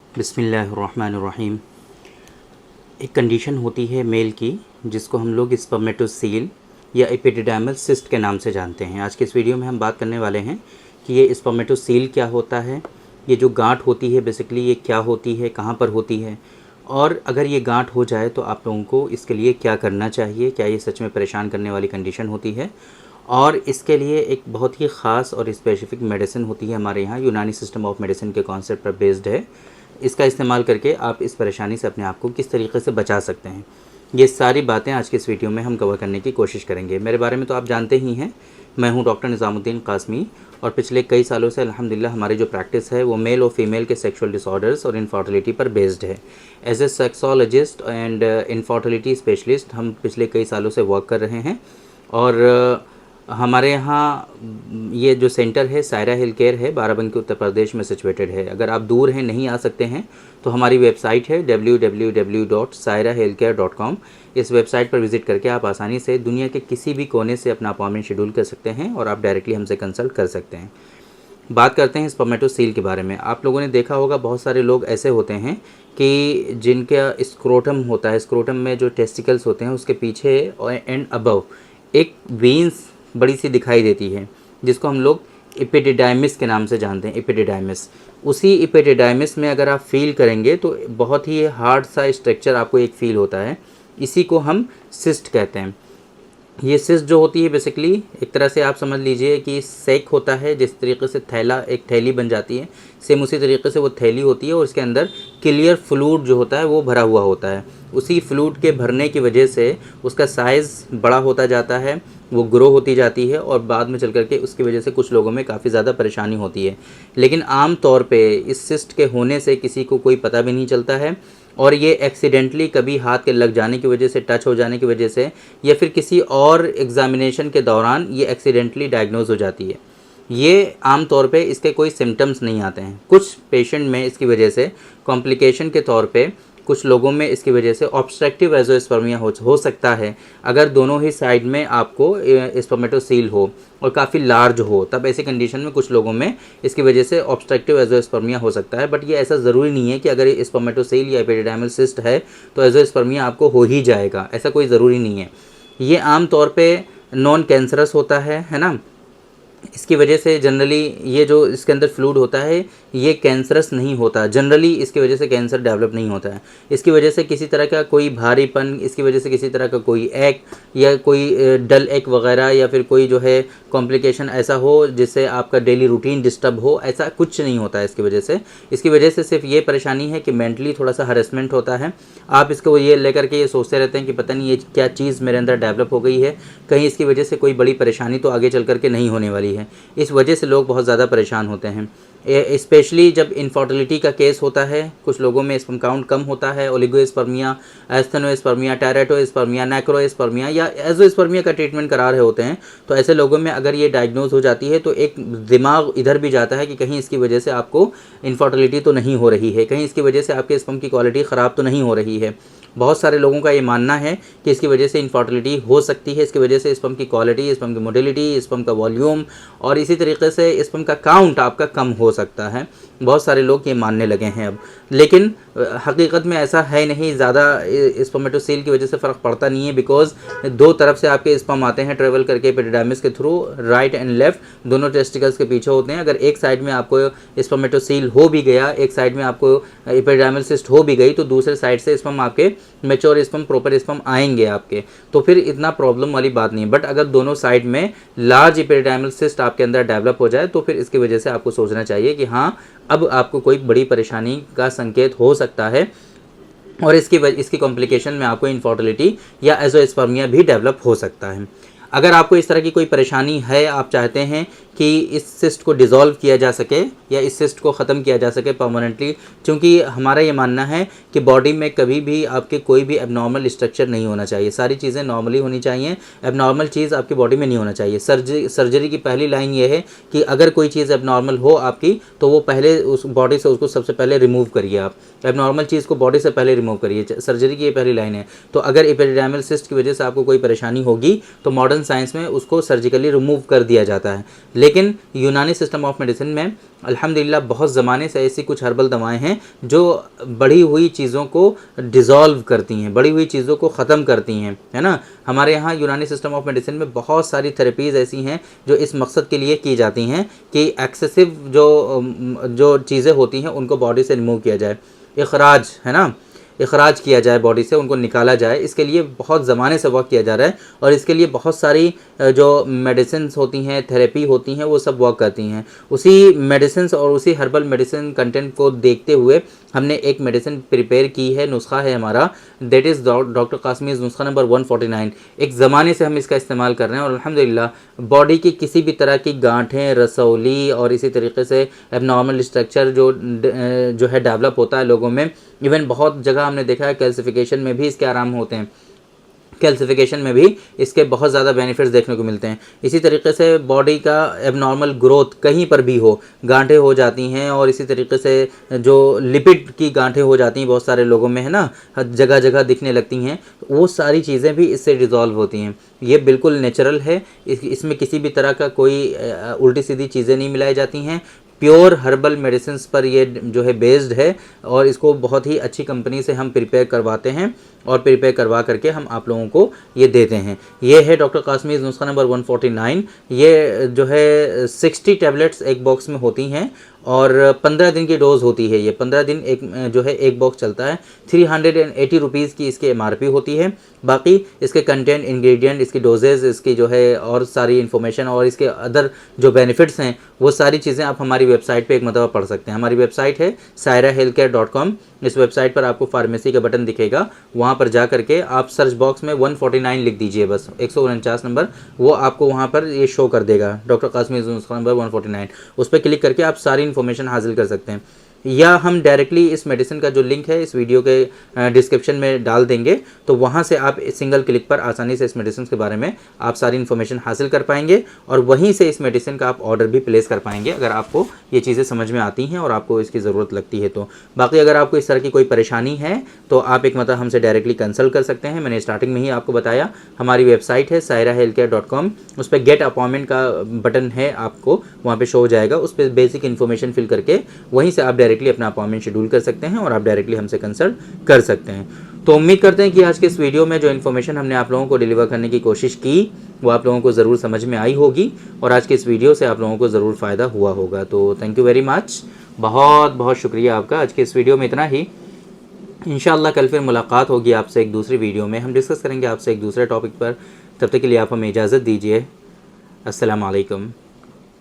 बिस्मिल्लाहिर्रहमानिर्रहीम। एक कंडीशन होती है मेल की जिसको हम लोग स्पर्मेटोसील या एपिडिडाइमल सिस्ट के नाम से जानते हैं। आज के इस वीडियो में हम बात करने वाले हैं कि ये स्पर्मेटोसील क्या होता है, ये जो गांठ होती है बेसिकली ये क्या होती है, कहाँ पर होती है, और अगर ये गांठ हो जाए तो आप लोगों को इसके लिए क्या करना चाहिए, क्या ये सच में परेशान करने वाली कंडीशन होती है। और इसके लिए एक बहुत ही ख़ास और स्पेसिफिक मेडिसिन होती है हमारे यहाँ, यूनानी सिस्टम ऑफ मेडिसिन के कॉन्सेप्ट पर बेस्ड है। इसका इस्तेमाल करके आप इस परेशानी से अपने आप को किस तरीके से बचा सकते हैं, ये सारी बातें आज के इस वीडियो में हम कवर करने की कोशिश करेंगे। मेरे बारे में तो आप जानते ही हैं, मैं हूं डॉक्टर निज़ामुद्दीन कासमी और पिछले कई सालों से अल्हम्दुलिल्लाह हमारी जो प्रैक्टिस है वो मेल और फीमेल के सेक्सुअल डिसऑर्डर्स और इनफर्टिलिटी पर बेस्ड है। As a sexologist and infertility specialist हम पिछले कई सालों से वर्क कर रहे हैं। और हमारे यहाँ ये जो सेंटर है सायरा हेल्थ केयर है, बाराबंकी उत्तर प्रदेश में सिचुएटेड है। अगर आप दूर हैं, नहीं आ सकते हैं, तो हमारी वेबसाइट है www.sairahealthcare.com। इस वेबसाइट पर विज़िट करके आप आसानी से दुनिया के किसी भी कोने से अपना अपॉइंटमेंट शेड्यूल कर सकते हैं और आप डायरेक्टली हमसे कंसल्ट कर सकते हैं। बात करते हैं स्पर्मेटोसील के बारे में। आप लोगों ने देखा होगा बहुत सारे लोग ऐसे होते हैं कि जिनका स्क्रोटम होता है, स्क्रोटम में जो टेस्टिकल्स होते हैं उसके पीछे एंड अबव एक वेंस बड़ी सी दिखाई देती है जिसको हम लोग एपिडिडाइमिस के नाम से जानते हैं। एपिडिडाइमिस, उसी एपिडिडाइमिस में अगर आप फील करेंगे तो बहुत ही हार्ड सा स्ट्रक्चर आपको एक फील होता है, इसी को हम सिस्ट कहते हैं। ये सिस्ट जो होती है बेसिकली एक तरह से आप समझ लीजिए कि सैक होता है, जिस तरीके से थैला एक थैली बन जाती है, सेम उसी तरीके से वो थैली होती है और उसके अंदर क्लियर फ्लूइड जो होता है वो भरा हुआ होता है। उसी फ्लूइड के भरने की वजह से उसका साइज़ बड़ा होता जाता है, वो ग्रो होती जाती है और बाद में चल करके उसकी वजह से कुछ लोगों में काफ़ी ज़्यादा परेशानी होती है। लेकिन आम तौर पे इस सिस्ट के होने से किसी को कोई पता भी नहीं चलता है और ये एक्सीडेंटली कभी हाथ के लग जाने की वजह से, टच हो जाने की वजह से, या फिर किसी और एग्जामिनेशन के दौरान ये एक्सीडेंटली डायग्नोज हो जाती है। ये आम तौर पे इसके कोई सिम्टम्स नहीं आते हैं। कुछ पेशेंट में इसकी वजह से कॉम्प्लिकेशन के तौर पे, कुछ लोगों में इसकी वजह से ऑब्स्ट्रक्टिव एजोस्पर्मिया हो सकता है। अगर दोनों ही साइड में आपको स्पर्मेटोसील हो और काफ़ी लार्ज हो, तब ऐसी कंडीशन में कुछ लोगों में इसकी वजह से ऑब्स्ट्रक्टिव एजोस्पर्मिया हो सकता है। बट ये ऐसा ज़रूरी नहीं है कि अगर ये स्पर्मेटोसील या एपिडिडाइमल सिस्ट है तो एजोस्पर्मिया आपको हो ही जाएगा, ऐसा कोई ज़रूरी नहीं है। ये आम तौर पर नॉन कैंसरस होता है ना। इसकी वजह से जनरली ये जो इसके अंदर फ्लूइड होता है ये कैंसरस नहीं होता, जनरली इसकी वजह से कैंसर डेवलप नहीं होता है। इसकी वजह से किसी तरह का कोई भारीपन, इसकी वजह से किसी तरह का कोई एक या कोई डल एक वगैरह या फिर कोई जो है कॉम्प्लिकेशन ऐसा हो जिससे आपका डेली रूटीन डिस्टर्ब हो, ऐसा कुछ नहीं होता है इसकी वजह से। इसकी वजह से सिर्फ ये परेशानी है कि मेंटली थोड़ा सा हरेसमेंट होता है। आप इसको ये लेकर के ये सोचते रहते हैं कि पता नहीं ये क्या चीज़ मेरे अंदर डेवलप हो गई है, कहीं इसकी वजह से कोई बड़ी परेशानी तो आगे चल करके नहीं होने वाली है। इस वजह से लोग बहुत ज़्यादा परेशान होते हैं, स्पेशली जब इनफर्टिलिटी का केस होता है। कुछ लोगों में स्पर्म काउंट कम होता है, ओलिगोस्पर्मिया, एस्थेनोस्पर्मिया, टेरेटोस्पर्मिया, नेक्रोस्पर्मिया या एजोस्पर्मिया का ट्रीटमेंट करा रहे होते हैं। तो ऐसे लोगों में अगर ये डायग्नोज हो जाती है तो एक दिमाग इधर भी जाता है कि कहीं इसकी वजह से आपको इनफर्टिलिटी तो नहीं हो रही है, कहीं इसकी वजह से आपके स्पर्म की क्वालिटी ख़राब तो नहीं हो रही है। बहुत सारे लोगों का ये मानना है कि इसकी वजह से इनफर्टिलिटी हो सकती है, इसकी वजह से स्पर्म की क्वालिटी, स्पर्म की मोटिलिटी, स्पर्म का वॉल्यूम और इसी तरीके से स्पर्म का काउंट आपका कम हो सकता है। बहुत सारे लोग ये मानने लगे हैं अब, लेकिन हकीकत में ऐसा है नहीं। ज़्यादा स्पर्मेटोसील की वजह से फ़र्क पड़ता नहीं है, बिकॉज दो तरफ से आपके स्पर्म आते हैं ट्रेवल करके एपिडिडाइमिस के थ्रू, राइट एंड लेफ्ट दोनों टेस्टिकल्स के पीछे होते हैं। अगर एक साइड में आपको स्पर्मेटोसील हो भी गया, एक साइड में आपको एपिडिडाइमल सिस्ट हो भी गई, तो दूसरे साइड से स्पर्म आपके मैच्योर स्पर्म, प्रॉपर स्पर्म आएंगे आपके, तो फिर इतना प्रॉब्लम वाली बात नहीं है। बट अगर दोनों साइड में लार्ज एपिडिडाइमल सिस्ट आपके अंदर डेवलप हो जाए तो फिर इसकी वजह से आपको सोचना चाहिए कि हाँ, अब आपको कोई बड़ी परेशानी का संकेत हो सकता है और इसकी कॉम्प्लिकेशन में आपको इनफर्टिलिटी या एजोस्पर्मिया भी डेवलप हो सकता है। अगर आपको इस तरह की कोई परेशानी है, आप चाहते हैं कि इस सिस्ट को डिज़ोल्व किया जा सके या इस सिस्ट को ख़त्म किया जा सके परमानेंटली, क्योंकि हमारा ये मानना है कि बॉडी में कभी भी आपके कोई भी एबनॉर्मल स्ट्रक्चर नहीं होना चाहिए, सारी चीज़ें नॉर्मली होनी चाहिए, एबनॉर्मल चीज़ आपकी बॉडी में नहीं होना चाहिए। सर्जरी की पहली लाइन ये है कि अगर कोई चीज़ एबनॉर्मल हो आपकी तो वो पहले उस बॉडी से उसको सबसे पहले रिमूव करिए। आप एबनॉर्मल चीज़ को बॉडी से पहले रिमूव करिए, सर्जरी की ये पहली लाइन है। तो अगर एपिडिडाइमल सिस्ट की वजह से आपको कोई परेशानी होगी तो मॉडर्न मॉडर्न साइंस में उसको सर्जिकली रिमूव कर दिया जाता है। लेकिन यूनानी सिस्टम ऑफ मेडिसिन में अल्हम्दुलिल्लाह बहुत ज़माने से ऐसी कुछ हर्बल दवाएं हैं जो बढ़ी हुई चीज़ों को डिज़ोल्व करती हैं, बढ़ी हुई चीज़ों को ख़त्म करती हैं, है ना। हमारे यहाँ यूनानी सिस्टम ऑफ मेडिसिन में बहुत सारी थेरेपीज़ ऐसी हैं जो इस मकसद के लिए की जाती हैं कि एक्सेसिव जो चीज़ें होती हैं उनको बॉडी से रिमूव किया जाए, इखराज, है ना, इखराज किया जाए बॉडी से, उनको निकाला जाए। इसके लिए बहुत ज़माने से वर्क किया जा रहा है और इसके लिए बहुत सारी जो मेडिसिन होती हैं, थेरेपी होती हैं, वो सब वर्क करती हैं। उसी मेडिसिन और उसी हर्बल मेडिसिन कंटेंट को देखते हुए हमने एक मेडिसिन प्रिपेयर की है, नुस्खा है हमारा, दैट इज़ डॉक्टर कासमीज़ नुस्खा नंबर 149। एक ज़माने से हम इसका इस्तेमाल कर रहे हैं और अल्हम्दुलिल्लाह बॉडी की किसी भी तरह की गांठें, रसौली और इसी तरीके से एबनॉर्मल स्ट्रक्चर जो है डेवलप होता है लोगों में, इवन बहुत जगह हमने देखा है कैल्सिफिकेशन में भी इसके आराम होते हैं, कैल्सिफिकेशन में भी इसके बहुत ज़्यादा बेनिफिट्स देखने को मिलते हैं। इसी तरीके से बॉडी का एबनॉर्मल ग्रोथ कहीं पर भी हो, गांठें हो जाती हैं और इसी तरीके से जो लिपिड की गांठें हो जाती हैं बहुत सारे लोगों में, है ना, जगह जगह दिखने लगती हैं, वो सारी चीज़ें भी इससे डिज़ोल्व होती हैं। ये बिल्कुल नेचुरल है, इसमें किसी भी तरह का कोई उल्टी सीधी चीज़ें नहीं मिलाई जाती हैं। प्योर हर्बल मेडिसिन पर ये जो है बेस्ड है और इसको बहुत ही अच्छी कंपनी से हम प्रिपेयर करवाते हैं और प्रिपेयर करवा करके हम आप लोगों को ये देते हैं। ये है डॉक्टर कासमीज़ नुस्खा नंबर 149। ये जो है 60 टैबलेट्स एक बॉक्स में होती हैं और 15 दिन की डोज़ होती है। ये 15 दिन एक जो है एक बॉक्स चलता है। 380 रुपीज़ की इसकी MRP होती है। बाकी इसके कंटेंट, इंग्रेडिएंट, इसकी डोजेज़, इसकी जो है और सारी इन्फॉर्मेशन और इसके अदर जो बेनिफिट्स हैं वो सारी चीज़ें आप हमारी वेबसाइट पे एक मरतबा पढ़ सकते हैं। हमारी वेबसाइट है sairahealthcare.com। इस वेबसाइट पर आपको फार्मेसी का बटन दिखेगा, वहाँ पर जा करके आप सर्च बॉक्स में 149 लिख दीजिए, बस 149 नंबर, वो आपको वहाँ पर ये शो कर देगा, डॉक्टर कासमीज़ नुस्खा नंबर 149। उस पर क्लिक करके आप सारी इन्फॉर्मेशन हासिल कर सकते हैं, या हम डायरेक्टली इस मेडिसिन का जो लिंक है इस वीडियो के डिस्क्रिप्शन में डाल देंगे, तो वहाँ से आप सिंगल क्लिक पर आसानी से इस मेडिसिन के बारे में आप सारी इन्फॉर्मेशन हासिल कर पाएंगे और वहीं से इस मेडिसिन का आप ऑर्डर भी प्लेस कर पाएंगे अगर आपको ये चीज़ें समझ में आती हैं और आपको इसकी ज़रूरत लगती है तो। बाकी अगर आपको इस तरह की कोई परेशानी है तो आप एक मतलब हमसे डायरेक्टली कंसल्ट कर सकते हैं। मैंने स्टार्टिंग में ही आपको बताया, हमारी वेबसाइट है sairahealthcare.com, उस पर गेट अपॉइंटमेंट का बटन है, आपको वहाँ पर शो हो जाएगा, उस पर बेसिक इन्फॉर्मेशन फिल करके वहीं से आप डायरेक्टली अपना अपॉइंटमेंट शेड्यूल कर सकते हैं और आप डायरेक्टली हमसे कंसल्ट कर सकते हैं। तो उम्मीद करते हैं कि आज के इस वीडियो में जो इन्फॉर्मेशन हमने आप लोगों को डिलीवर करने की कोशिश की वो आप लोगों को ज़रूर समझ में आई होगी और आज के इस वीडियो से आप लोगों को ज़रूर फ़ायदा हुआ होगा। तो थैंक यू वेरी मच, बहुत बहुत शुक्रिया आपका। आज के इस वीडियो में इतना ही। इंशाअल्लाह कल फिर मुलाकात होगी आपसे एक दूसरी वीडियो में, हम डिस्कस करेंगे आपसे एक दूसरे टॉपिक पर। तब तक के लिए आप हमें इजाज़त दीजिए। अस्सलाम वालेकुम।